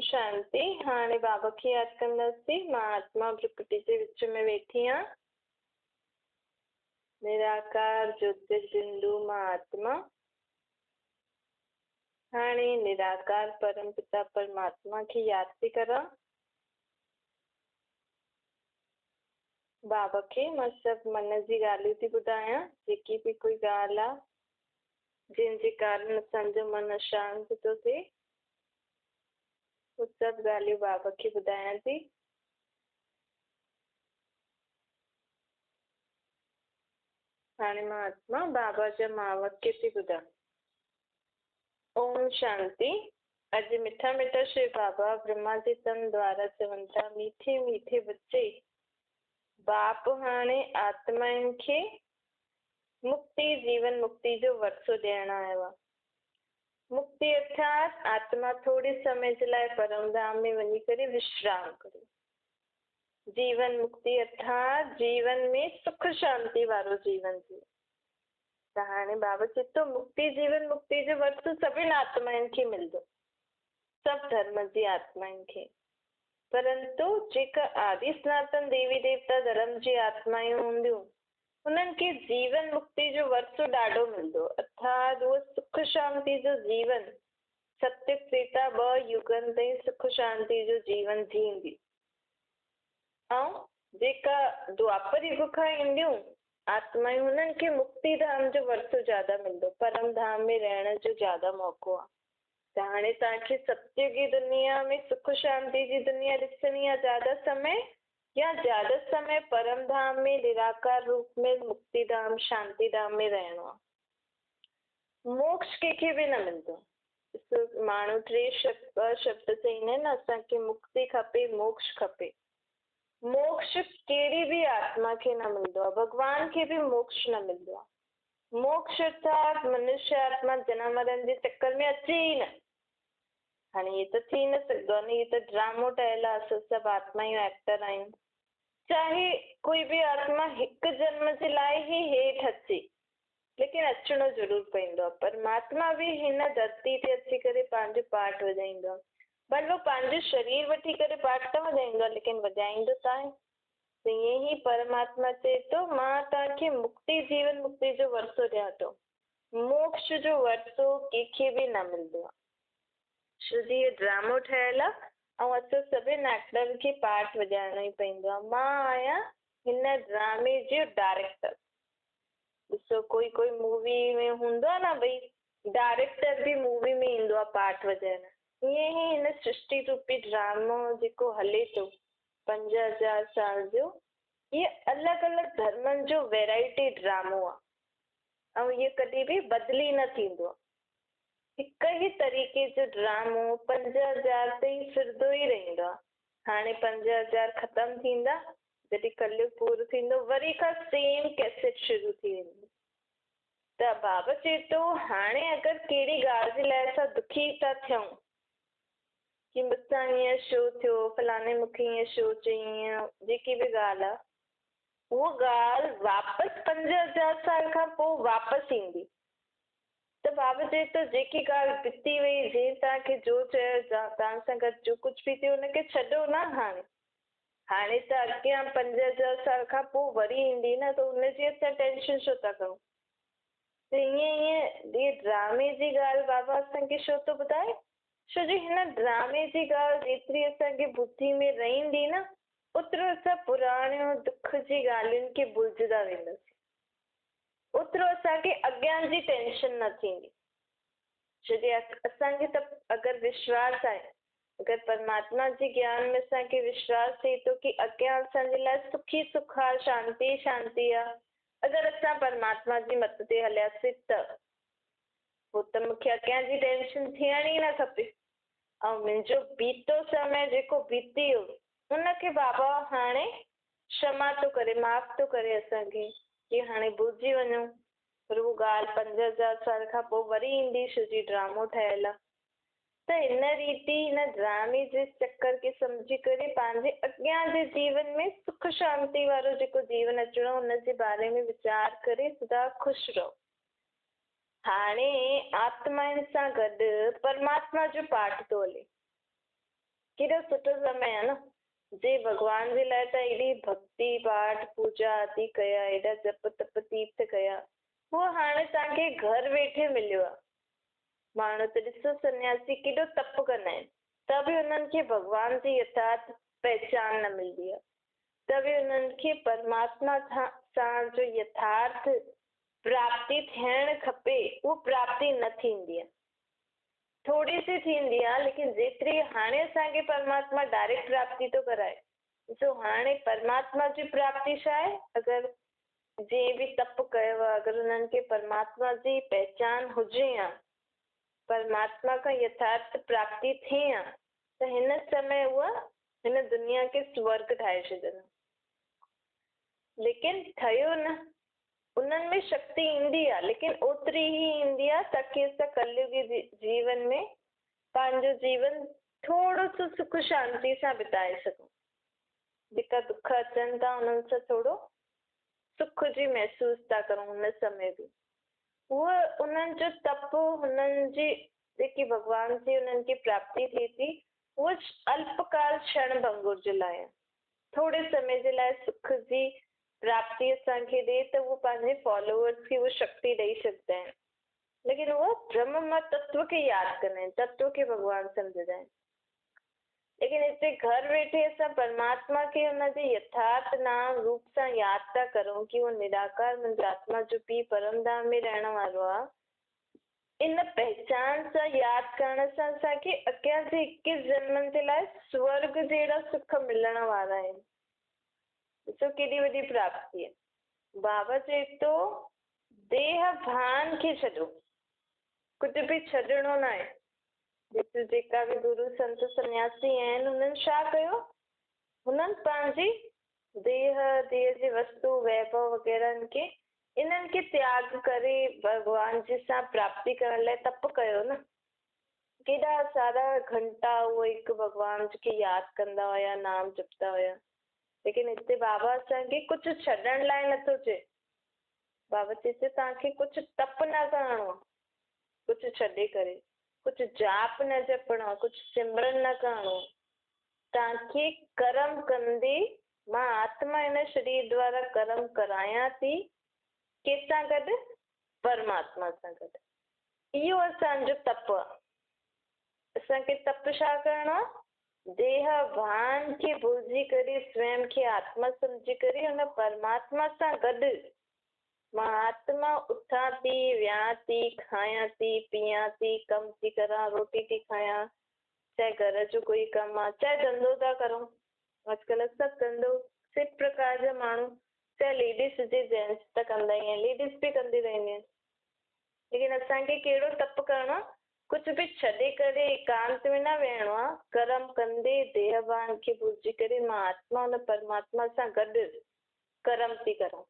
शांति। हाणे बाबा खे याद कंदासीं। मां आत्मा प्रकृति जे विच में वेठी आहियां। निराकार ज्योतिर्बिंदु मां आत्मा। हाणे निराकार परम पिता परमात्मा खे याद थी करां। बाबा खे मां सभु मन जी ॻाल्हियूं थी ॿुधायां। जेकी बि कोई ॻाल्हि आहे जंहिंजे कारण असांजो मन अशांत थो थिए, उहे सभु ॻाल्हियूं बाबा खे ॿुधायां थी। हाणे मां आत्मा बाबा जा महावाक्य थी ॿुधां। ओम शांति। अॼु मिठा मिठा श्री बाबा ब्रह्मा जे तन द्वारा चवनि था, मीठे मीठे बच्चे, बाप हाणे आत्माउनि खे मुक्ति जीवन मुक्ति जो वरसो ॾियण आयो आहे। मुक्ति अर्थात आत्मा थोड़े समय जे लाइ परम धाम में वञी करे विश्राम करे। जीवन मुक्ति अर्थात जीवन में सुख शांति वारो जीवन जीव। त हाणे बाबा चए थो मुक्ति जीवन मुक्ति जो वरसो सभिनि आत्माउनि खे मिलंदो, सभु धर्म जी आत्माउनि खे। परंतु जेका आदि सनातन देवी देवता धर्म जी आत्मायूं हूंदियूं, उन्हनि खे जीवन मुक्ति जो वरसो ॾाढो मिलंदो, अर्थात उहो सुख शांति जो जीवन सत्य त्रेता 2 युगनि ताईं सुख शांति जो जीवन जींदी। ऐं जेका द्वापर युग खां ईंदियूं आत्मायूं, हुननि खे मुक्ति धाम जो वरसो ज्यादा मिलंदो, परम धाम में रहण जो ज्यादा मौक़ो आहे। त हाणे तव्हांखे सत्य की दुनिया में सुख शांति जी दुनिया ॾिसणी आहे ज्यादा समय, या ज्यादा समय परम धाम में निराकार रूप में मुक्ति धाम शांति धाम में रहणो आहे। मोक्ष कंहिंखे बि न मिलंदो। माण्हू 3 शब्द चईंदा आहिनि, असांखे मुक्ति खपे, मोक्ष खपे। मोक्ष कहिड़ी बि आत्मा खे न मिलंदो आहे, भगवान खे बि मोक्ष न मिलंदो आहे। मोक्ष अर्थात मनुष्य आत्मा जन्म मरण जे चक्कर में अचे ई न। हाणे हे त थी न सघंदो आहे, हे त ड्रामो ठहियल आहे। असां सभु आत्मायूं एक्टर आहियूं। चाहे कोई बि आत्मा हिकु जन्म जे लाइ ई हेठि अचे, लेकिन अचणो ज़रूर पवंदो आहे। परमात्मा बि हिन धरती ते अची करे पंहिंजो पाठ वॼाईंदो आहे। भले वो पंहिंजो शरीर वठी करे पाठ त वॼाईंदो आहे, लेकिन वॼाईंदो त आहे। त ईअं ई परमात्मा चए थो, मां तव्हांखे मुक्ति जीवन मुक्ति जो वरसो ॾियां थो। मोक्ष जो वरसो कंहिंखे बि न मिलंदो आहे। छो जी इहो ड्रामो ठहियल आहे ऐं असां सभिनि एक्टर खे पाठ वॼाइणो ई पवंदो आहे। मां आहियां हिन ड्रामे जो डायरेक्टर। ॾिसो कोई कोई मूवी में हूंदो आहे न भई डायरेक्टर बि मूवी में ईंदो आहे पाठ वॼाइण। ईअं ई हिन सृष्टि रूपी ड्रामो जेको हले थो 5000 साल जो, इहे अलॻि अलॻि धर्मनि जो वैराइटी ड्रामो आहे ऐं इहो कॾहिं बि बदिली न थींदो आहे। हिकु ई तरीक़े जो ड्रामो 5000 ताईं फिरंदो ई रहंदो आहे। हाणे 5000 ख़तमु थींदा, जॾहिं कलयुग पूरो थींदो, वरी खां सेम कैसेट शुरू थी वेंदी। त बाबा चए थो हाणे अगरि कहिड़ी ॻाल्हि जे लाइ असां दुखी था थियूं कि मूंसां ईअं छो थियो, फलाणे मूंखे ईअं छो चईं, जेकी बि ॻाल्हि आहे, उहा ॻाल्हि वापसि 5000 साल खां पोइ वापसि ईंदी। त बाबा चए थो जेकी ॻाल्हि बिती वई, जीअं तव्हांखे जो चयो, तव्हां सां गॾु जो कुझु बि थियो, हुनखे छॾो न। हाणे त अॻियां 5000 साल खां पोइ वरी ईंदी न, त हुनजी असां टेंशन छो था करूं। त ईअं ड्रामे जी ॻाल्हि बाबा असांखे छो थो ॿुधाए? छो जो हिन ड्रामे जी ॻाल्हि जेतिरी असांखे बुद्धि में रहंदी न, ओतिरो असां पुराणियूं दुख जी ॻाल्हियुनि खे भुलिजंदा वेंदासीं, ओतिरो असांखे अॻियां जी टेंशन न थींदी। छो जो असांखे त अगरि विश्वास आहे, अगरि परमात्मा जे ज्ञान में असांखे विश्वास थिए थो कि अॻियां असांजे लाइ सुखी सुख आहे, शांती शांती आहे, अगरि असां परमात्मा जी मत ते हलियासीं त पोइ त मूंखे अॻियां जी टेंशन थियण ई न खपे। ऐं मुंहिंजो बीतो समय जेको बीती वियो, उनखे बाबा हाणे क्षमा थो करे, माफ़ थो करे असांखे, कि हाणे भुलिजी वञूं। पर उहा ॻाल्हि 5000 साल खां पोइ वरी ईंदी, छो जी ड्रामो ठहियल आहे। त हिन रीति हिन ड्रामे जे चक्कर खे सम्झी करे पंहिंजे अॻियां जे जीवन में सुख शांति वारो जेको जीवन अचिणो, हुनजे बारे में वीचार करे सदा ख़ुशि रहो। हाणे आत्माउनि सां गॾु परमात्मा जो पाठ थो हले। केॾो सुठो समय आहे न, जे भगवान जे लाइ त एॾी भक्ति पाठ पूजा आदि कया, एॾा जप तप तीर्थ कया, उहो हाणे तव्हांखे घर वेठे मिलियो आहे। माण्हू त ॾिसो सन्यासी केॾो तप कंदा आहिनि, त बि उन्हनि खे भगवान जी यथार्थ पहचान न मिलंदी आहे, त बि उन्हनि खे परमात्मा सां जो यथार्थ प्राप्ति थियणु खपे उहो प्राप्ति न थींदी आहे। थोड़ी सी थींदी आहे, लेकिन जेतिरी हाणे असांखे परमात्मा डायरेक्ट प्राप्ति थो कराए। ॾिसो हाणे परमात्मा जी प्राप्ति छा आहे, अगरि जे बि तप कयो आहे, अगरि उन्हनि खे परमात्मा जी पहचान हुजे हा, परमात्मा खां यथार्थ प्राप्ति थिए हा, त हिन समय उहा हिन दुनिया खे स्वर्ग ठाहे छॾंदा। लेकिन ठहियो न, उन्हनि में शक्ति ईंदी आहे, लेकिन ओतिरी ई ईंदी आहे ताकि असां कलयुगी जीवन में पंहिंजो जीवन थोरो सो सुख शांति सां बिताए सघूं। जेका दुख अचनि था उन्हनि सां थोरो सुख जी महसूस था करूं हुन समय बि। उहो उन्हनि जो तप, हुननि जी जेकी भगवान जी उन्हनि खे प्राप्ति थिए थी, उहो अल्पकाल क्षण भंगुर जे लाइ, थोरे समय जे लाइ सुख जी प्राप्ति असांखे ॾे त उहो पंहिंजे फॉलोअर्स खे उहो शक्ति ॾेई सघंदा आहिनि, लेकिन उहो ब्रह्म तत्व खे यादि कंदा आहिनि, तत्व खे भगवान सम्झंदा आहिनि। लेकिन हिते घर वेठे असां परमात्मा खे हुनजे यथार्थ नाम रूप सां यादि था करूं कि उहो निराकार मुंहिंजे आत्मा जो पीउ परम धाम में रहण वारो आहे। इन पहचान सां यादि करण सां असांखे अॻियां जे 21 जन्मनि जे लाइ स्वर्ग जहिड़ा सुख मिलण वारा आहिनि। ॾिसो केॾी वॾी प्राप्ति आहे। बाबा चए थो देह भान खे छॾो, कुझु बि छॾणो न आहे। ॾिसो जेका बि गुरु संत सन्यासी आहिनि उन्हनि छा कयो, हुननि पंहिंजी देह जी वस्तु वैभव वग़ैरह खे इन्हनि खे त्याग करे भगवान जी सां प्राप्ति करण लाइ तप कयो न। केॾा सारा घंटा उहो हिकु भगवान खे यादि कंदा हुया, नाम जपंदा हुया। लेकिन हिते बाबा असांखे कुझु छॾण लाइ नथो चए। बाबा चए थो तव्हांखे कुझु तप न करणो आहे, कुझु छॾे करे, कुझु जाप न जपणो आहे, कुझु सिमरन न करणो। तव्हांखे कर्म कंदे मां आत्मा हिन शरीर द्वारा कर्म करायां थी, कंहिंसां गॾु, परमात्मा सां गॾु। इहो असांजो तप आहे। असांखे तप छा करणो आहे, देह भान खे भुलिजी करे स्वयं खे आत्मा सम्झी करे हुन परमात्मा सां गॾु मां आत्मा उथां थी, वियां थी, खायां थी, पीयां थी, कमु थी करा, रोटी थी खायां, चाहे घर जो कोई कमु आहे, चाहे धंधो था करूं। अॼुकल्ह सभु धंधो सिर्फ़ प्रकार जा माण्हू, चाहे लेडीस हुजे जेंट्स त कंदा ई आहिनि, लेडीस बि कंदी रहंदी आहिनि। लेकिन असांखे कहिड़ो तप करणो आहे, कुझु बि छॾे करे एकांत में न वेहणो आहे। कर्म कंदे देह भान खे भुलिजी करे मां आत्मा हुन परमात्मा सां गॾु कर्म थी करूं।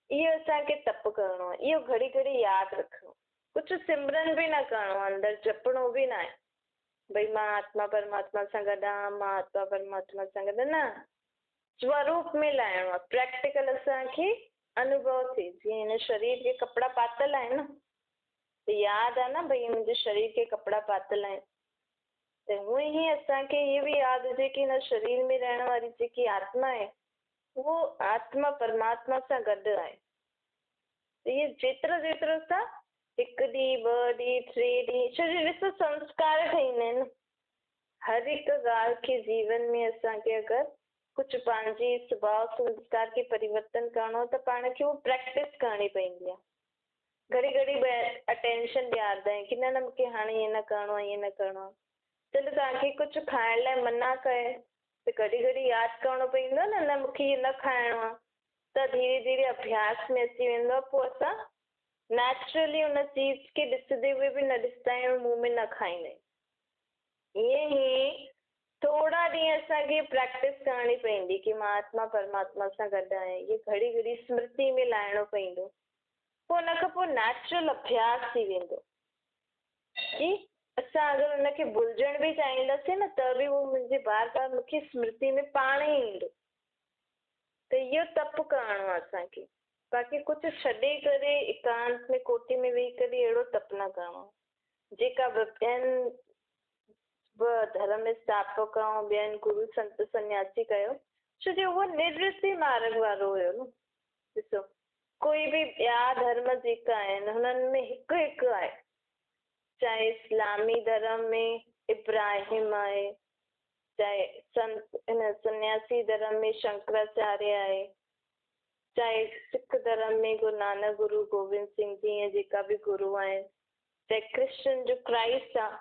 इहो असांखे तप करणो आहे। इहो घड़ी घड़ी यादि रखणो। कुझु सिमरन बि न करणो आहे, अंदरि जपणो बि न आहे भई मां आत्मा परमात्मा सां गॾु आहियां, मां आत्मा परमात्मा सां गॾु न। स्वरूप में लाहिणो आहे, प्रैक्टिकल असांखे अनुभव थिए। जीअं हिन शरीर के कपिड़ा पातल आहिनि न, त यादि आहे न भई मुंहिंजे शरीर के कपिड़ा पातल आहिनि, त हूअं ई असांखे इहो बि यादि हुजे की हिन शरीर में रहण वारी जेकी आत्मा आहे उहो आत्मा परमात्मा सां गॾु आहे। इहे जेतिरो जेतिरो असां हिकु ॾींहुं, 2 ॾींहं, 3 ॾींहं, छो जो ॾिसो संस्कार ठहींदा आहिनि। हर हिकु ॻाल्हि खे जीवन में असांखे अगरि कुझु पंहिंजी स्वभाव संस्कार खे परिवर्तन करणो त पाण खे उहो प्रैक्टिस करणी पवंदी आहे। घड़ी घड़ी अटेंशन ॾियारंदा आहियूं की न न मूंखे हाणे ईअं न करिणो आहे, ईअं न करिणो आहे। चलो तव्हांखे कुझु खाइण लाइ मना कयो त घड़ी घड़ी यादि करिणो पवंदो न, न मूंखे इहो न खाइणो आहे। त धीरे धीरे अभ्यास में अची वेंदो आहे, पोइ असां नेचुरली उन चीज़ खे ॾिसंदे हुए बि न ॾिसंदा आहियूं, मुंहं में न खाईंदा आहियूं। ईअं ई थोरा ॾींहं असांखे प्रैक्टिस करणी पवंदी की मां आत्मा परमात्मा सां गॾु आहियां। इहे घड़ी घड़ी स्मृति में लाहिणो पवंदो। पोइ हुन खां पोइ नेचुरल अभ्यास थी वेंदो की असां अगरि हुनखे भुलिजण बि चाहींदासीं न त बि उहो मुंहिंजे बार बार मूंखे स्मृति में पाण ई ईंदो। त इहो तप करणो आहे असांखे। बाक़ी कुझु छॾे करे एकांत में कोठी में वेही करे अहिड़ो तप न करणो। जेका ॿियनि धर्म स्थापक ऐं ॿियनि गुरु संत सन्यासी कयो, छो जो उहो निर्वृत्ति मार्ग वारो हुयो न। ॾिसो, कोई बि ॿिया धर्म जेका आहिनि हुननि में हिकु हिकु आहे, चाहे इस्लामी धर्म में इब्राहिम आहे, चाहे संत इन सन्यासी धर्म में शंकराचार्य आहे, चाहे सिख धर्म में गुरु नानक गुरु गोविंद सिंह जी ऐं जेका बि गुरु आहिनि, चाहे क्रिश्चन जो क्राइस्ट आहे,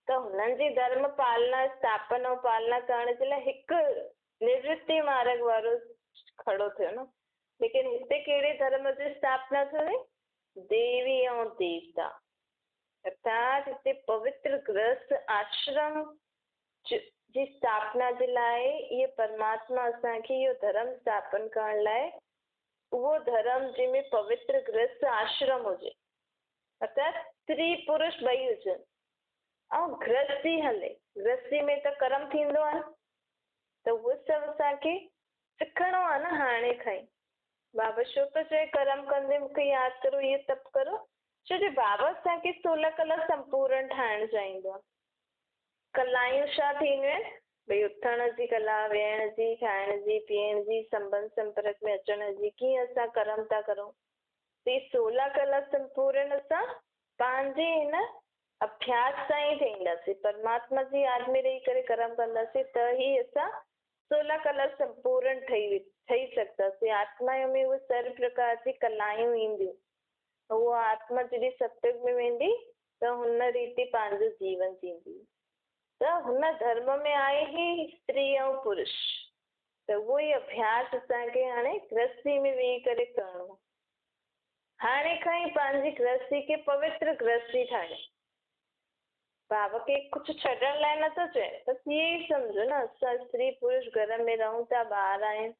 त हुननि जी धर्म पालना स्थापना ऐं पालना करण जे लाइ हिकु निवृत्ति मार्ग वारो खड़ो थियो न। लेकिन हिते कहिड़े धर्म जी स्थापना थियो? देवी ऐं देवता, अर्थात हिते पवित्र गृहस्थ आश्रम जी स्थापना जे लाइ इहे परमात्मा असांखे इहो धर्म स्थापन करण लाइ उहो धर्म जंहिंमें पवित्र गृहस्थ आश्रम हुजे, अर्थात स्त्री पुरुष ॿई हुजनि ऐं गृहस्थी हले। गृहस्थी में त कर्म थींदो आहे, त उहो सभु असांखे सिखणो आहे न हाणे खां ई। बाबा छो थो चए कर्म कंदे मूंखे यादि करो, इहे तप करो? छो जो बाबा असांखे 16 कला संपूर्ण ठाहिणु चाहींदो आहे। कलायूं छा थींदियूं आहिनि? भई उथण जी कला, वेहण जी, खाइण जी, पीअण जी, संबंध संपर्क में अचण जी, कीअं असां कर्म था करूं। ते 16 कला संपूर्ण असां पंहिंजे हिन अभ्यास सां ई ठहींदासीं। परमात्मा जी यादि में रही करे कर्म कंदासीं त ई असां 16 कला संपूर्ण ठही सघंदासीं। आत्मा में उहे सर्व प्रकार जी कलायूं ईंदियूं, उहो आत्मा जॾहिं सत्संग में वेंदी त हुन रीति पंहिंजो जीवन जींदी। त हुन धर्म में आहे ई स्त्री ऐं पुरुष, त उहो ई अभ्यास असांखे हाणे गृहस्थी में वेही करे करणो। हाणे खां ई पंहिंजी गृहस्थी खे पवित्र गृहस्थी ठाहे। बाबा खे कुझु छॾण लाइ नथो चए, बसि इहे ई सम्झो न, असां स्त्री पुरुष घर में रहूं था, ॿार आहिनि,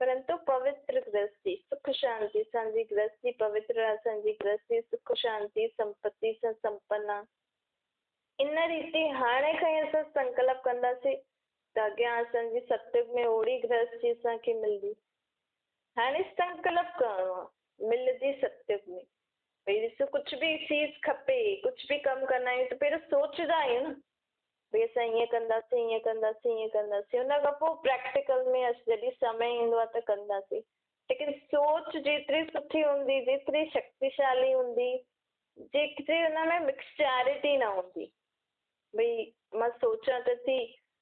परंतु पवित्र गृहस्थी, सुख शांति, असांजी गृहस्थी पवित्र, असांजी गृहस्थी सुख शांति संपत्ति सां संपन्न आहे। इन रीति हाणे खां ई असां संकल्प कंदासीं त अॻियां असांजी सत्संग में ओड़ी गृहस्थी असांखे मिलंदी। हाणे संकल्प करणो आहे, मिलंदी सत्संग में। भई ॾिसो, कुझु बि चीज़ खपे, कुझु बि कमु कंदा आहियूं त पहिरियों सोचंदा आहियूं न, भई असां ईअं कंदासीं, ईअं कंदासीं, ईअं कंदासीं, हुन खां पोइ प्रैक्टिकल में जॾहिं समय ईंदो आहे त कंदासीं। लेकिन सोच जेतिरी सुठी हूंदी, जेतिरी शक्तिशाली हूंदी, जेतिरी हुन में मिक्सचैरिटी न हूंदी। भई मां सोचां त थी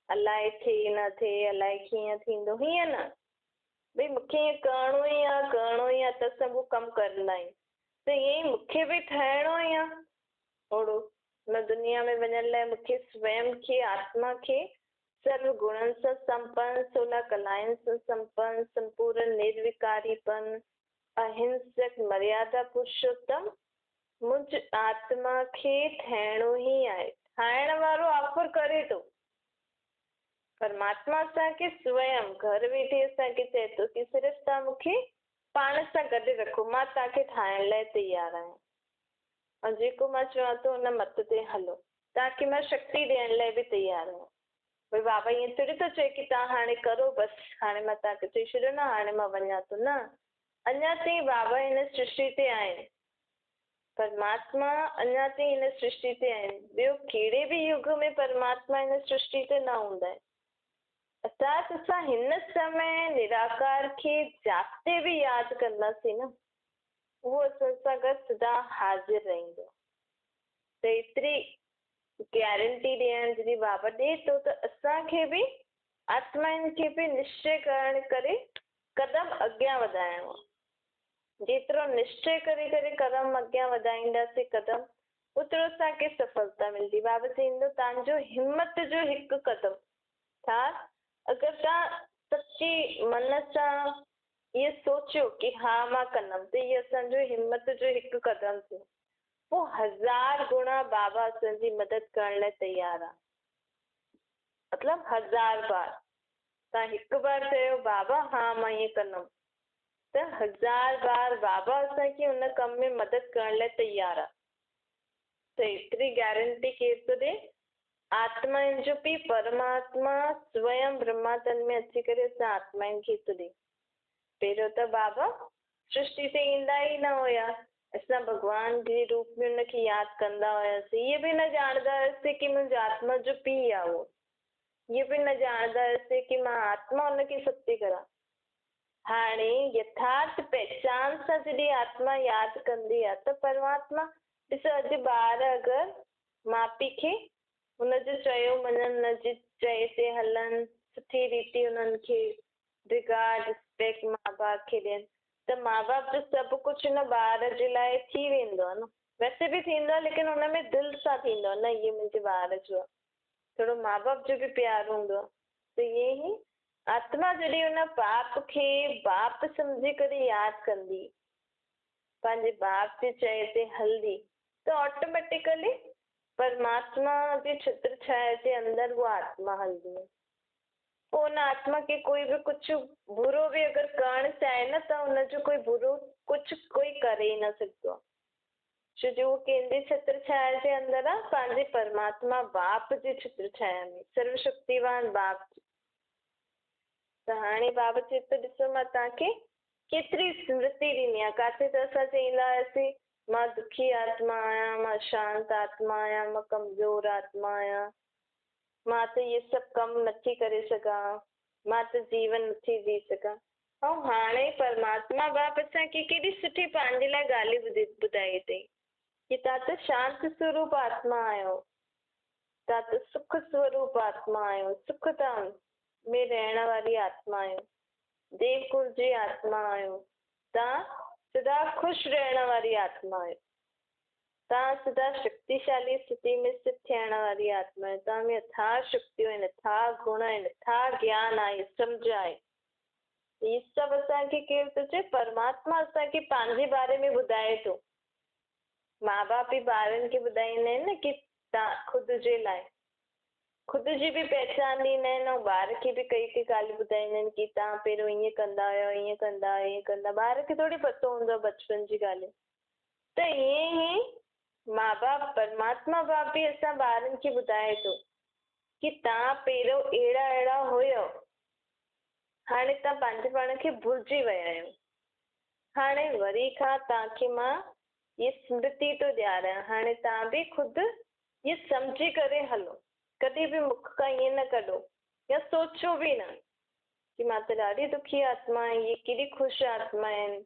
अलाए थिए न थिए, अलाए कीअं थींदो, हीअं न। भई मूंखे ईअं करिणो ई आहे त असां उहो कमु कंदा आहियूं। त ईअं ई मूंखे बि ठहिणो ई आहे ओड़ो। हुन दुनिया में वञण लाइ मूंखे स्वयं खे, आत्मा खे सर्व गुणनि सां संपन्न, 16 कलाउनि सां संपन्न, संपूर्ण निर्विकारीपन, अहिंसक, मर्यादा पुरुषोत्तम मुंहिंज आत्मा खे ठहिणो ई आहे। ठाहिण वारो ऑफर करे थो। परमात्मा असांखे स्वयं घर वेठे असांखे चए थो की सिर्फ़ु तव्हां मूंखे पाण सां गॾु रखो, मां तव्हांखे ठाहिण लाइ तयारु आहियां। ऐं जेको मां चवां थो हुन मत ते हलो, तव्हांखे मां शक्ति ॾियण लाइ बि तयारु आहियां। भई बाबा ईअं थोरी थो चए की तव्हां हाणे करो, बसि हाणे मां तव्हांखे चई छॾियो न हाणे मां वञा थो, न। अञा ताईं बाबा हिन सृष्टि ते आहिनि, परमात्मा अञा ताईं हिन सृष्टि ते आहिनि। ॿियो कहिड़े बि युग में परमात्मा हिन सृष्टि ते न हूंदा आहिनि। अर्थात असां हिन समय निराकार खे जाते बि यादि कंदासीं न, उहो असां सां गॾु सदा हाज़िर रहंदो। त एतिरी गैरंटी ॾियण जॾहिं बाबा ॾिए थो त असांखे बि आत्माउनि खे बि निश्चय करण करे कदम अॻियां वधाइणो आहे। जेतिरो निश्चय करे करे कदम अॻियां वधाईंदासीं कदम, ओतिरो असांखे सफलता मिलंदी। बाबा चईंदो तव्हांजो हिमत जो हिकु कदम छा, अगरि तव्हां सची मन सां इहो सोचियो की हा मां कंदमि, त इहो असांजो हिमत जो हिकु कदम थियो। पोइ 1000 गुणा बाबा असांजी मदद करण लाइ तयारु आहे। मतिलबु 1000 बार। तव्हां हिकु बार चयो बाबा हा मां ईअं कंदमि, त 1000 बार बाबा असांखे हुन कम में मदद करण लाइ तयारु आहे। त एतिरी गैरंटी केरु थो ॾे? आत्माउनि जो बि परमात्मा स्वयं ब्रह्मातन में अची करे असां आत्माउनि खे थो ॾे। पहिरियों त बाबा सृष्टि ते ईंदा ई न हुया, असां भगवान जे रूप में उनखे यादि कंदा हुआसीं। इहे बि न ॼाणंदा हुआसीं कि मुंहिंजी आत्मा जो पीउ आहे उहो। इहे बि न ॼाणंदा हुआसीं कि मां आत्मा उनखे सत्य करां। हाणे यथार्थ पहचान सां जॾहिं आत्मा यादि कंदी आहे त परमात्मा, ॾिसो अॼु ॿार अगरि माउ पीउ खे हुनजो चयो मञनि, हुनजे चए ते हलनि, सुठी रीति हुननि खे रिगार्ड रिस्पेक्ट माउ बाप खे ॾियनि, त माउ बाप जो सभु कुझु हुन ॿार जे लाइ थी वेंदो आहे न। वैसे बि थींदो आहे, लेकिन हुन में दिलि सां थींदो आहे न, इहे मुंहिंजे ॿार जो आहे, थोरो माउ बाप जो बि प्यारु हूंदो आहे। त ईअं ई आत्मा जॾहिं हुन बाप खे बाप सम्झी करे यादि कंदी, पंहिंजे बाप जे चए ते हलंदी, त ऑटोमेटिकली परमात्मा जे छत्र छाया जे अंदरि उहा आत्मा हलंदी आहे। पोइ हुन आत्मा खे कोई बि कुझु बुरो बि अगरि करणु चाहे न, त हुनजो कोई बुरो कुझु कोई करे ई न सघंदो आहे, छो जो उहो कंहिंजे छत्र छाया जे अंदरि आहे, पंहिंजे परमात्मा बाप जे छत्र छाया में, सर्वशक्तिवान बाप। त हाणे बाबा चए थो, ॾिसो मां तव्हांखे केतिरी स्मृति ॾिनी आहे। किथे त असां चईंदा हुआसीं मां दुखी आत्मा आहियां, मां शांत आत्मा आहियां, मां कमज़ोर आत्मा आहियां, मां त इहे सभु कमु नथी करे सघां, मां त जीवन नथी जी सघां। ऐं हाणे परमात्मा बाप असांखे केॾी सुठी पंहिंजे लाइ ॻाल्हि ॿुधाई अथई कि तव्हां त शांत स्वरूप आत्मा आहियो, तव्हां त सुख स्वरूप आत्मा आहियो, सुखधाम में रहण वारी आत्मा आहियो, देवकुल जी आत्मा आहियो, तव्हां सदा ख़ुशि रहण वारी आत्मा आहियो, तव्हां सदा शक्तिशाली स्थिति में स्थित थियण वारी आत्मा आहियो, तव्हां में अथाह शक्तियूं आहिनि, अथाह गुण आहिनि, अथाह ज्ञान आहे, सम्झ आहे। इहे सभु असांखे केरु थो चए? परमात्मा असांखे पंहिंजे बारे में ॿुधाए थो। माउ बाप बि ॿारनि खे ॿुधाईंदा आहिनि न कि तव्हां ख़ुदि जे लाइ ख़ुदि जी बि पहचान ॾींदा आहिनि, ऐं ॿार खे बि कई कई ॻाल्हियूं ॿुधाईंदा आहिनि कि तव्हां पहिरियों ईअं कंदा हुयो, ईअं कंदा, ईअं कंदा। ॿार खे थोरी पतो हूंदो आहे बचपन जी ॻाल्हियूं। त ईअं ई माउ बाप परमात्मा बाप बि असां ॿारनि खे ॿुधाए थो कि तव्हां पहिरियों अहिड़ा अहिड़ा हुयो, हाणे तव्हां पंहिंजे पाण खे भुलिजी विया आहियो, हाणे वरी खां तव्हांखे मां ये स्मृति तो ॾियारां, हाणे तव्हां बि ख़ुदि ये सम्झी करे हलो, कॾहिं बि मुख खां ईअं न कढो या सोचो बि न कि मां त ॾाढी दुखी आत्मा आहियां, ये केॾी ख़ुशि आत्मा आहिनि,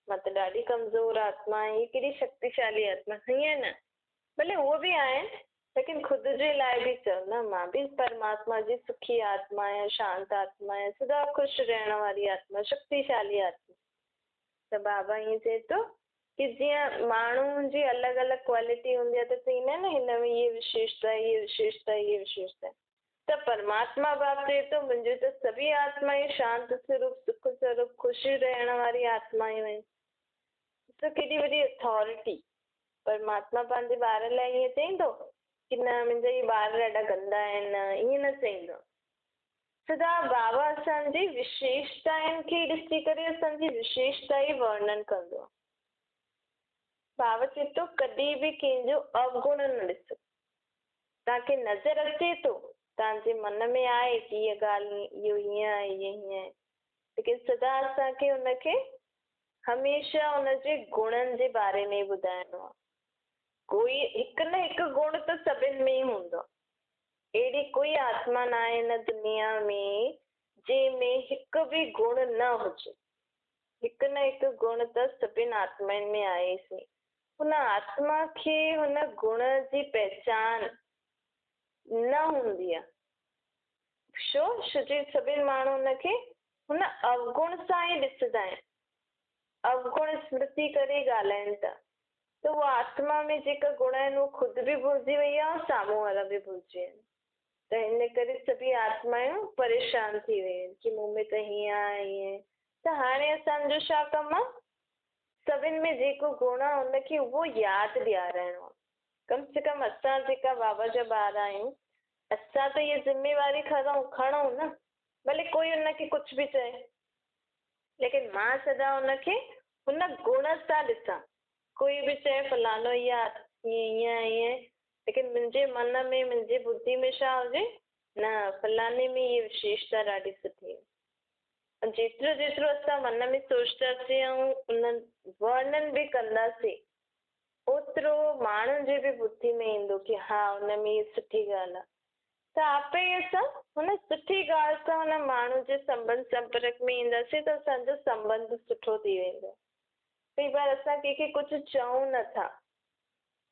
मां त ॾाढी कमज़ोर आत्मा आहियां, ये केॾी शक्तिशाली आत्मा, हीअं न। भले उहो बि आहिनि, लेकिन ख़ुदि जे लाइ बि चओ न, मां बि परमात्मा जी सुखी आत्मा आहियां, शांत आत्मा आहियां, सदा ख़ुशि रहण वारी आत्मा, शक्तिशाली आत्मा। त बाबा ईअं चए थो कि जीअं माण्हुनि जी अलॻि अलॻि क्वालिटी हूंदी आहे, त चईंदा आहिनि न हिन में ये विशेषता, ये विशेषता, ये विशेषता। त परमात्मा बाप चए थो मुंहिंजो त सभी आत्माएं शांत स्वरूप, सुख स्वरूप, ख़ुशी रहण वारी आत्मायूं आहिनि। त केॾी वॾी अथॉरिटी। परमात्मा पंहिंजे ॿार लाइ ईअं चईंदो कि न मुंहिंजा इहे ॿार ॾाढा गंदा आहिनि, ईअं न चईंदो। सदा बाबा असांजी विशेषताउनि खे ॾिसी करे असांजी विशेषता ई वर्णन कंदो। बाबा चए थो कॾहिं बि कंहिंजो अवगुण न ॾिसो। तव्हांखे नज़र अचे थो, तव्हांजे मन में आहे कि हीअ ॻाल्हि इहो हीअं आहे, इहो हीअं आहे, लेकिन सदा असांखे हुनखे हमेशह हुनजे गुणनि जे बारे में ॿुधाइणो आहे। कोई हिकु न हिकु गुण त सभिनि में ई हूंदो। अहिड़ी कोई आत्मा न आहे हिन दुनिया में जंहिंमें हिकु बि गुण न हुजे। हिकु न हिकु गुण त सभिनि आत्माउनि में आहे सी। हुन आत्मा खे हुन गुण जी पहचान न हूंदी आहे। छो जे सभिनि माण्हू हुनखे हुन अवगुण सां ई ॾिसंदा आहिनि, अवगुण स्मृति करे ॻाल्हाइनि था। त उहा आत्मा में जेका गुण आहिनि उहो ख़ुदि बि भुलिजी वई आहे ऐं साम्हूं वारा बि भुलिजी विया आहिनि। त हिन करे सभी आत्मायूं परेशान थी वयूं आहिनि कि मूं में त हीअं आहे, हीअं। त हाणे असांजो छा कमु आहे? सभिनि में जेको गुण आहे हुनखे उहो यादि ॾियाराइणो आहे। कम से कम असां जेका बाबा जा ॿार आहियूं, असां त इहा ज़िम्मेवारी खणूं न। भले कोई हुनखे कुझु बि चए, लेकिन मां सदा हुनखे हुन गुण सां ॾिसां। कोई बि चए फलानो ईअं ईअं, लेकिन मुंहिंजे मन में, मुंहिंजी बुद्धि में छा हुजे, न फलाने में इहा विशेषता ॾाढी सुठी आहे। जेतिरो जेतिरो असां मन में सोचंदासीं ऐं उन वर्णन बि कंदासीं, ओतिरो माण्हुनि जी बि बुद्धि में ईंदो कि हा हुन में सुठी ॻाल्हि आहे। त आपे ई असां हुन सुठी ॻाल्हि सां हुन माण्हू जे संबंध संपर्क में ईंदासीं त असांजो संबंध सुठो थी वेंदो। कई बार असां कंहिंखे कुझु चऊं नथा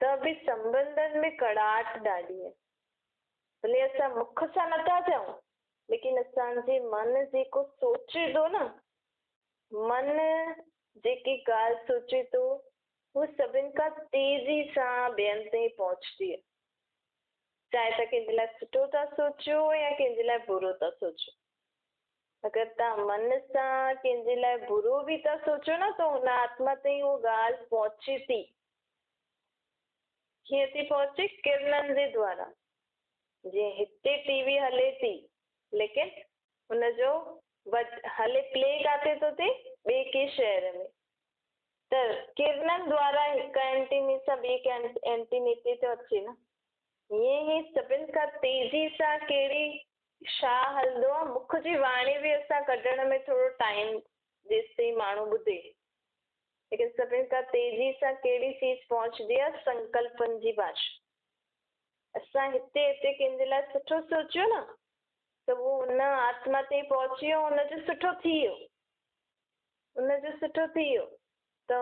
त बि संबंधनि में कड़ाहट ॾाढी आहे। भले असां मुख सां नथा चऊं लेकिन असांजे मन जेको सोचे थो न, मन जेकी ॻाल्हि सोचे थो उहो सभिनि खां तेज़ी सां ॿियनि ताईं पहुचती आहे। चाहे त कंहिंजे लाइ सुठो था सोचियो या कंहिंजे लाइ बुरो था सोचियो। अगरि तव्हां मन सां कंहिंजे लाइ बुरो बि था सोचो न त हुन आत्मा ताईं उहो ॻाल्हि पहुचे थी। कीअं थी पहुचे? किरणनि जे द्वारा। जीअं हिते टीवी हले थी लेकिन हुनजो हले प्ले किथे थो थिए? ॿिए के शहर में। त किरणनि द्वारा हिकु एंटीने सां ॿिए एंटीने ते थो अचे न। ईअं ई सभिनि खां तेज़ी सां कहिड़ी छा हलंदो आहे? मुख जी वाणी बि असां कढण में थोरो टाइम जेसि ताईं माण्हू ॿुधे, लेकिन सभिनि खां तेज़ी सां कहिड़ी चीज पहुचंदी आहे? संकल्पनि जी भाषा। असां हिते कंहिंजे लाइ सुठो सोचियो न त उहो हुन आत्मा ताईं पहुची वियो, हुनजो सुठो थी वियो, हुनजो सुठो थी वियो। त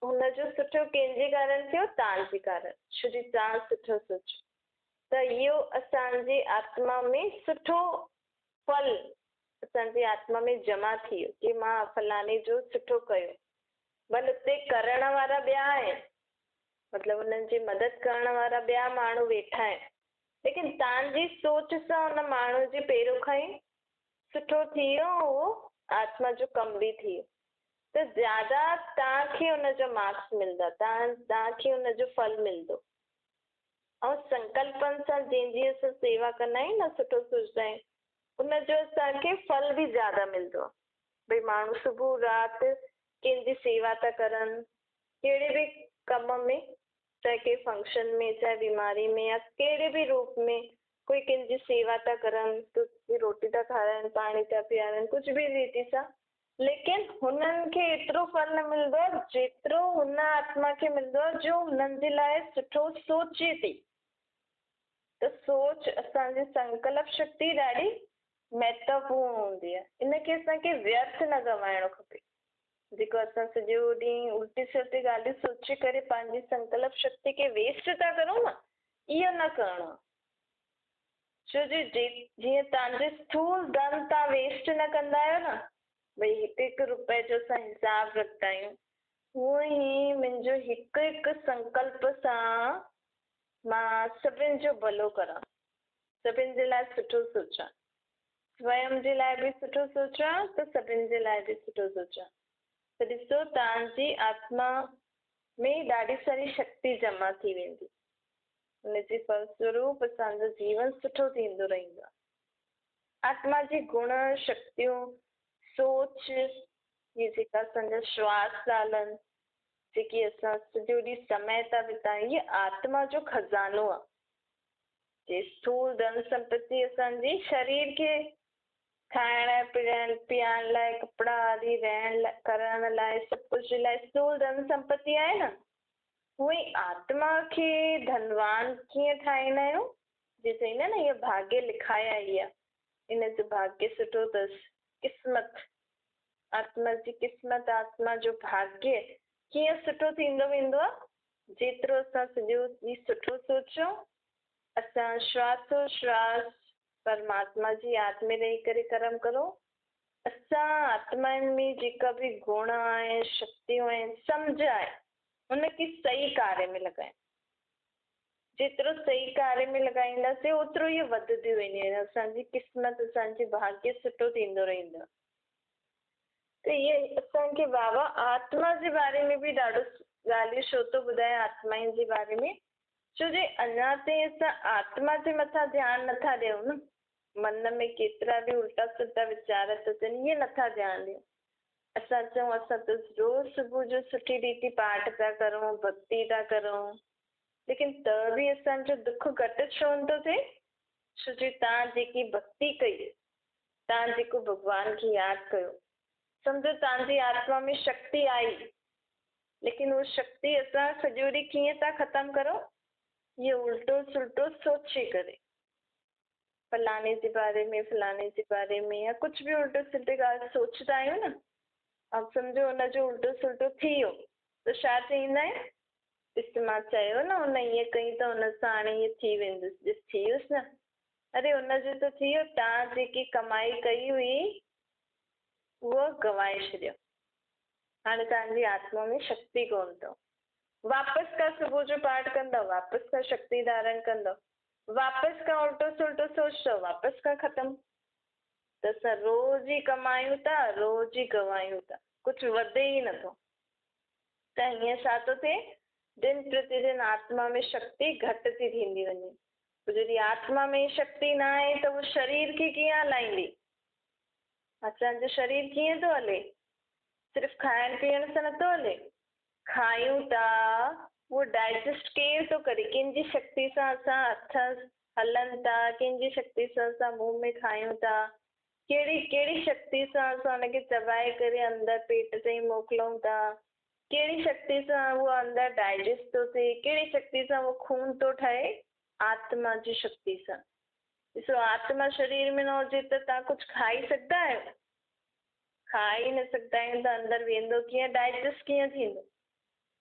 हुनजो सुठो कंहिंजे कारण थियो? तव्हांजे कारण, छो जो तव्हां सुठो सोचियो। त इहो असांजी आत्मा में सुठो फल असांजी आत्मा में जमा थी वियो कि मां फलाणे जो सुठो कयो। भले उते करण वारा ॿिया आहिनि, मतिलबु हुननि जी मदद करण वारा ॿिया माण्हू वेठा आहिनि, लेकिन तव्हांजी सोच सां हुन माण्हू जे पहिरियों खां ई सुठो थी वियो, उहो आत्मा जो कम बि थी वियो। त ज्यादा तव्हांखे हुनजो मार्क्स मिलंदा, तव्हांखे हुनजो फल मिलंदो। ऐं संकल्पनि सां जंहिंजी असां सेवा कंदा आहियूं न, सुठो सोचंदा आहियूं, हुनजो असांखे फल बि ज्यादा मिलंदो आहे। भई माण्हू सुबुह राति कंहिंजी सेवा था करनि, कहिड़े बि कम में, चाहे के फंक्शन में, चाहे बीमारी में, या कहिड़े बि रूप में कोई कंहिंजी सेवा था करनि, कोई रोटी था खाराइनि, पाणी था पीआरनि, कुझु बि रीति सां, लेकिन हुननि खे एतिरो फल न मिलंदो आहे जेतिरो हुन आत्मा खे मिलंदो आहे जो हुननि जे लाइ सुठो सोचे थी। त सोच असांजी संकल्प शक्ति ॾाढी महत्वपूर्ण हूंदी आहे। इनखे असांखे व्यर्थ न गवाइणो खपे। जेको असां सॼो ॾींहुं उल्टी सुल्टी ॻाल्हियूं सोचे करे पंहिंजी संकल्प शक्ति खे वेस्ट था करूं न, इहो न करणो। छो जो जीअं तव्हांजे स्थूल धन तव्हां वेस्ट न कंदा आहियो न, भई हिकु हिकु रुपए जो असां हिसाब रखंदा आहियूं, हूअं ई मुंहिंजो हिकु हिकु संकल्प सां मां सभिनि जो भलो करां, सभिनि जे लाइ सुठो सोचां, स्वयं जे लाइ बि सुठो सोचां त सभिनि जे लाइ बि सुठो सोचां। त ॾिसो तव्हांजी आत्मा में ॾाढी सारी शक्ति जमा थी वेंदी। हुनजे फलस्वरूप असांजो जीवन सुठो थींदो रहंदो आहे। आत्मा जी गुण शक्तियूं, सोच, ये जेका असांजा श्वास सालन, जेकी असां सॼो ॾींहुं समय था बितायूं, इहे आत्मा जो खज़ानो आहे। जे स्थूल धन संपत्ति असांजी शरीर खे खाइण पीअण लाइ, कपिड़ा आदि रहण लाइ, करण लाइ, सभु कुझु लाइ स्थूल धन संपत्ति आहे न। उहे आत्मा खे धनवान कीअं ठाहींदा आहियूं? जे चईंदा न इहा भाग्य लिखाए आई आहे, इनजो भाग्य सुठो अथसि, क़िस्मत, आत्मा जी क़िस्मत, आत्मा जो भाग्य कीअं सुठो थींदो वेंदो आहे? जेतिरो असां सॼो ॾींहुं सुठो सोचूं, असां श्वासोश्वास परमात्मा जी यादि में रही करे कर्म करो, असां आत्माउनि में जेका बि गुण आहिनि, शक्तियूं आहिनि, सम्झ आहे, हुनखे सही कार्य में लॻाइनि। जेतिरो सही कार्य में लॻाईंदासीं ओतिरो इहो वधंदी वेंदी आहे, असांजी क़िस्मत, असांजी भाग्य सुठो थींदो रहंदो। त इहे असांखे बाबा आत्मा जे बारे में बि ॾाढो ॻाल्हियूं छो थो ॿुधाए, आत्माउनि जे बारे में, छो जे अञा ताईं असां आत्मा जे मथां ध्यानु नथा ॾियूं न। मन में केतिरा बि उल्टा सुल्टा वीचार था अचनि, इहे नथा ध्यानु ॾियूं। असां चऊं असां त रोज़ सुबुह जो सुठी रीति पाठ था करूं, भक्ति था करूं, लेकिन त बि असांजो दुख घटि छो नथो थिए? छो जो तव्हां जेकी भक्ति कई, तव्हां जेको भॻवान खे यादि कयो, सम्झो तव्हांजी आत्मा में शक्ति आई, लेकिन वो शक्ति असां सॼो ॾींहुं कीअं था ख़तम करो, ये उल्टो सुल्टो सोचे करे, फलाने जे बारे में फलाने जे बारे में या कुछ भी उल्टो सिल्टे ॻाल्हि सोचंदा आहियूं न, अब सम्झो हुनजो उल्टो सुल्टो थी वियो त छा चईंदा आहिनि, ॾिस मां चयो न हुन ईअं कई त हुन सां हाणे ईअं थी वेंदुसि, ॾिस थी वियुसि न। अरे हुनजो त थी वियो, तव्हां जेकी कमाई कई हुई उहो गवाए छॾियो, हाणे तव्हांजी आत्मा में शक्ति कोन अथव। वापसि खां सुबुह जो पाठ कंदव, वापसि खां शक्ति धारण कंदव, वापसि खां उल्टो सुल्टो सोचदव, वापसि खां ख़तमु। त असां रोज़ ई कमायूं था, रोज़ ई गवायूं था, कुझु वधे ई नथो। त हीअं छा थो थिए, दिन प्रतिदिन आत्मा में शक्ति घटि थी थींदी वञे। जॾहिं आत्मा में शक्ति न आहे त उहो शरीर खे कीअं हलाईंदी? असांजो शरीर कीअं थो हले? सिर्फ़ु खाइण पीअण सां नथो हले। खायूं था, उहो डाइजेस्ट केरु थो करे? कंहिंजी शक्ति सां असां हथ हलनि था, कंहिंजी शक्ति सां असां मुंहं में खायूं था, कहिड़ी शक्ति सां असां हुनखे चबाए करे अंदरि पेट ताईं मोकिलूं था, कहिड़ी शक्ति सां उहो अंदरि डाइजेस्ट थो थिए, कहिड़ी शक्ति सां उहो खून थो ठहे? आत्मा जी शक्ति सां। ॾिसो, आत्मा शरीर में न हुजे त तव्हां कुझु खाई सघंदा आहियो? खाई न सघंदा आहियूं त अंदरि वेंदो कीअं, डाइजेस्ट कीअं थींदो?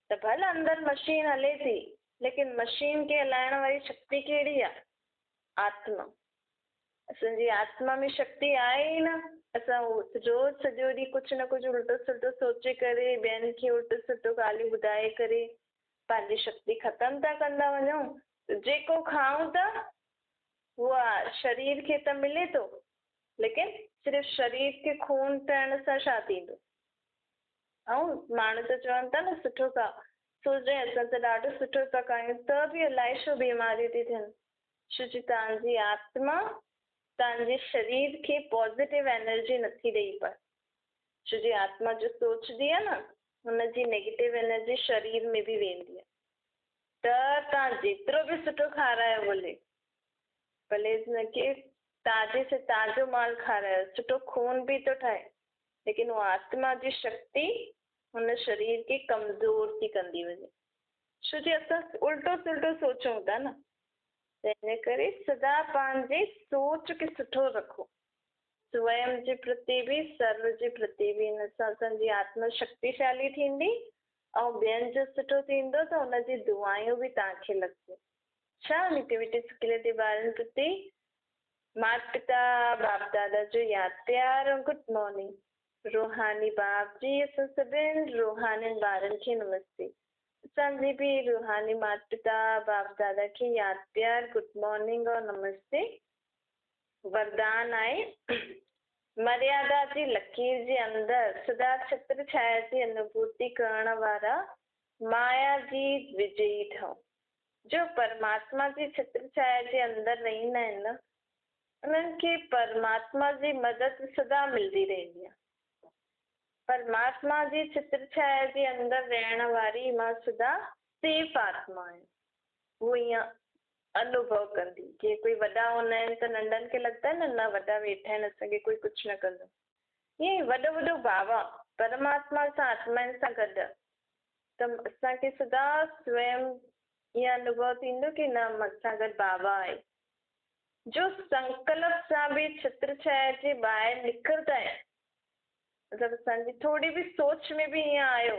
त भले अंदरि मशीन हले थी, लेकिन मशीन खे हलाइण वारी शक्ति कहिड़ी आहे? आत्मा। असांजी आत्मा में शक्ति आहे ई न। असां रोज़ सॼो ॾींहुं कुझु न कुझु उल्टो सुल्टो सोचे करे, ॿियनि खे उल्टो सुल्टो ॻाल्हियूं ॿुधाए करे पंहिंजी शक्ति ख़तमु था कंदा वञूं। जेको खाऊं था उहा शरीर खे त मिले थो, लेकिन सिर्फ़ु शरीर खे खून थियण सां छा थींदो? ऐं माण्हू त चवनि था न सुठो था सोचे, असां त ॾाढो सुठो था कयूं त बि अलाए छो बीमारियूं थी थियनि। छो जो तव्हांजी आत्मा तव्हांजे शरीर खे पॉज़िटिव एनर्जी नथी ॾेई पाए। छो जो आत्मा जो सोचदी आहे न, हुनजी नेगेटिव एनर्जी शरीर में बि वेंदी आहे। त तव्हां जेतिरो बि सुठो खारायो भले हुनखे ताज़े से ताज़ो माल खारायो, सुठो खून बि थो ठाहे, लेकिन उहा आत्मा जी शक्ति हुन शरीर खे कमज़ोर थी कंदी वञे। छो जो असां उल्टो सुल्टो सोचूं था न, त इन करे सदा पंहिंजे सोच खे सुठो रखो, स्वयं जे प्रति बि सर्व जे प्रति बि। हिन सां असांजी आत्मा शक्तिशाली थींदी ऐं ॿियनि जो सुठो थींदो त हुनजी दुआयूं बि तव्हांखे लॻंदियूं। छा मीठे मीठे सिकिलते ॿारनि प्रति माता पिता बाप दादा जो यादि प्यार ऐं गुड मॉर्निंग। रूहानी बाप जी असां सभिनि रूहानी ॿारनि खे नमस्ते। असांजी बि रूहानी माता पिता बाप दादा खे यादि प्यार गुड मॉर्निंग और नमस्ते। वरदान आहे, मर्यादा जी लकीर जे अंदरि सदा छत्र छाया जी अनुभूति करण वारा माया जी विजयी ठहो। जो परमात्मा जी छत्र छाया जे अंदरि रहंदा आहिनि न, उन्हनि खे परमात्मा जी मदद सदा मिलंदी रहंदी आहे। परमात्मा जी छत्र छाया जे अंदरि रहण वारी मां सदा सेफ आत्मा आहियां। उहो ईअं अनुभव कंदी। जीअं कोई वॾा हूंदा आहिनि त नंढनि खे लॻंदा आहिनि न वॾा वेठा आहिनि, असांखे कोई कुझु न कंदो। ईअं वॾो वॾो बाबा परमात्मा सां आत्माउनि सां गॾु, त असांखे सदा स्वयं ईअं अनुभव थींदो की न मूंसां गॾु बाबा आहे। जो संकल्प सां बि छत्र छाया जे ॿाहिरि निकिरंदा आहिनि, मतिलबु असांजी थोरी बि सोच में बि ईअं आयो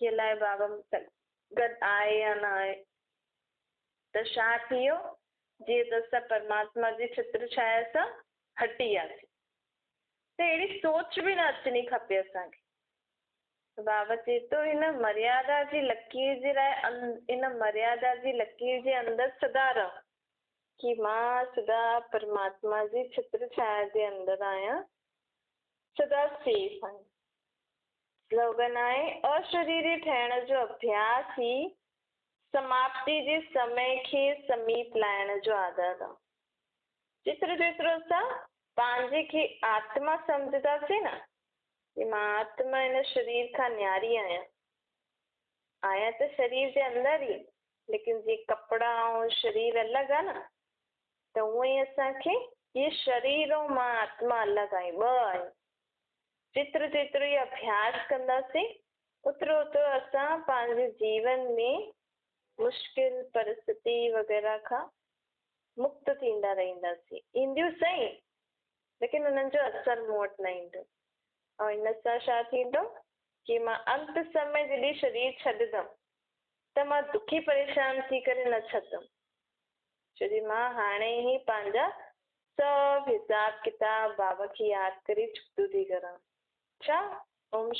की अलाए बाबा मूंसां गॾु आहे या न आहे, त छा थी वियो? जीअं त असां परमात्मा जी छत्र छाया सां हटी वियासीं। त अहिड़ी सोच बि न अचणी खपे असांखे। बाबा चए थो हिन मर्यादा जी लकीर जे लाइ, इन मर्यादा जी लकीर जे अंदरि सदा रहो कि मां सदा परमात्मा जी छत्र छाया जे अंदरि आहियां, सदा सेफ आहियां। स्लोगन आहे, अशरीरी ठहिण जो अभ्यास ई समाप्ति जे समय खे समीप लाइण जो आदत आहे। जेतिरो जेतिरो असां पंहिंजे खे आत्मा सम्झंदासीं न, कि मां आत्मा हिन शरीर खां न्यारी आहियां त शरीर जे अंदरि ई, लेकिन जीअं कपिड़ा ऐं शरीर अलॻि आहे न, त उअं ई असांखे इहे शरीर ऐं मां आत्मा अलॻि आहे, ॿ आहे। जेतिरो जेतिरो इहो अभ्यास कंदासीं उतरो तो असां पंहिंजे जीवन में मुश्किल परिस्थिति वग़ैरह खां मुक्त थींदा रहंदासीं। ईंदियूं सही, लेकिन उन्हनि जो असर मूं वटि न ईंदो। ऐं इन सां छा थींदो कि मां अंत समय जॾहिं शरीर छॾंदमि त मां दुखी परेशान थी करे न छॾंदमि, छोजी मां हाणे ई पंहिंजा सभु हिसाब किताब बाबा खे यादि करे चुकतो थी करां। छा? ओम शांति।